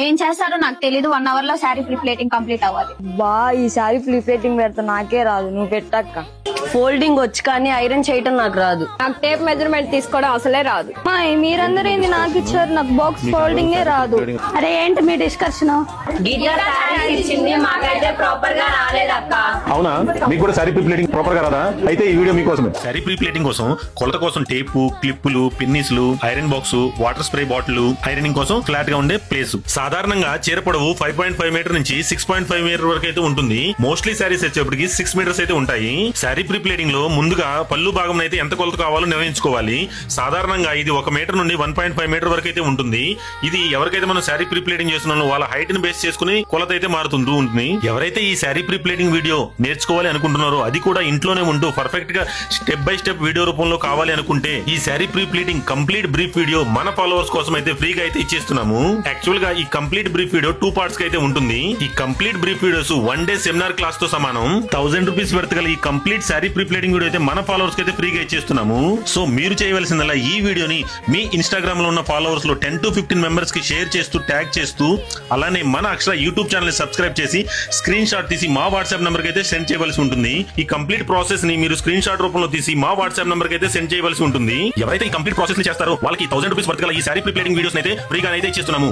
ఏం చేస్తారో నాకు తెలీదు. 1 hour లో శారీ ప్రిప్లేటింగ్ కంప్లీట్ అవ్వాలి. బా ఈ సారీ ప్లీఫేటింగ్ పెడతా నాకే రాదు, నువ్వు పెట్టక్క. ఫోల్డింగ్ వచ్చి కానీ ఐరన్ చేయటం నాకు రాదు. నాకు టేప్ మెజర్మెంట్ తీసుకోవడం అసలే రాదు. మీరందరూ ఏంది నాకు ఇచ్చారు, నాకు బాక్స్ ఫోల్డింగే రాదు. అరే ఏంటి మీ డిస్కషన్? మాకైతే ప్రాపర్ గా రాలేదక్క. అవునా, మీకు కూడా శారీ ప్రీప్లేటింగ్ ప్రాపర్ గా రాదా? అయితే ఈ వీడియో మీకోసమే. శారీ ప్రీప్లేటింగ్ కోసం కొలత కోసం టేపు, క్లిప్పులు, పిన్నిస్లు, iron box, water spray bottle, ironing కోసం ఫ్లాట్ గా ఉండే ప్లేస్. సాధారణంగా చీర పొడవు 5.5 మీటర్ నుంచి 6.5 మీటర్ వరకు అయితే ఉంటుంది. మోస్ట్లీ శారీస్ వచ్చేప్పటికి 6 మీటర్స్ అయితే ఉంటాయి. శారీ ప్రీప్లేటింగ్ లో ముందుగా పళ్ళు భాగం అయితే ఎంత కొలత కావాలో నిర్ణయించుకోవాలి. సాధారణంగా ఇది 1 మీటర్ నుండి 1.5 మీటర్ వరకు అయితే ఉంటుంది. ఇది ఎవరికైతే మనం శారీ ప్రీప్లేటింగ్ చేస్తున్నామో వాళ్ళ హైట్ ని బేస్ చేసుకుని కొలత అయితే మారుతుంటూ ఉంటుంది. ఎవరైతే ఈ శారీ ప్రీప్లేటింగ్ వీడియో నేర్చుకోవాలి అనుకుంటున్నారో, అది కూడా ఇంట్లోనే ఉంటూ పర్ఫెక్ట్ గా స్టెప్ బై స్టెప్ వీడియో రూపంలో కావాలి అనుకుంటే ఈ sari pre-pleating complete brief video మన ఫాలోవర్స్ కోసం అయితే ఫ్రీగా అయితే ఇచ్చేస్తున్నాము. యాక్చువల్ గా ఈ కంప్లీట్ బ్రీఫ్ వీడియో 2 పార్ట్స్ కి అయితే ఉంటుంది. ఈ complete brief videos 1 day seminar class తో సమానం. 1000 రూపీస్ వర్త్ గల ఈ కంప్లీట్ శారీ ప్రీప్లేటింగ్ వీడియో అయితే మన ఫాలోవర్స్ కి అయితే ఫ్రీగా ఇచ్చేస్తున్నాము. సో మీరు చేయవలసిందల్లా ఈ వీడియోని మీ ఇన్స్టాగ్రామ్ లో ఉన్న ఫాలోవర్స్ లో 10 to 15 మెంబర్స్ కి షేర్ చేస్తూ ట్యాగ్ చేస్తూ, అలానే మన అక్షర యూట్యూబ్ ఛానల్ ని సబ్స్క్రైబ్ చేసి స్క్రీన్ షాట్ తీసి మా వాట్సాప్ నంబర్ కి అయితే సెండ్ చేయవలసి ఉంటుంది. ఈ కంప్లీట్ ప్రాసెస్ ని మీరు స్క్రీన్ షాట్ రూపంలో తీసి మా వాట్సాప్ నంబర్ కి అయితే సెండ్ చేయవలసి ఉంటుంది. ఎవరైతే ఈ కంప్లీట్ ప్రాసెస్ ని చేస్తారో వాళ్ళకి 1000 రూపీస్ వర్త్ గల ఈ శారీ ప్రీప్లేటింగ్ వీడియోస్ అయితే ఫ్రీగా అయితే ఇచ్చేస్తున్నాము.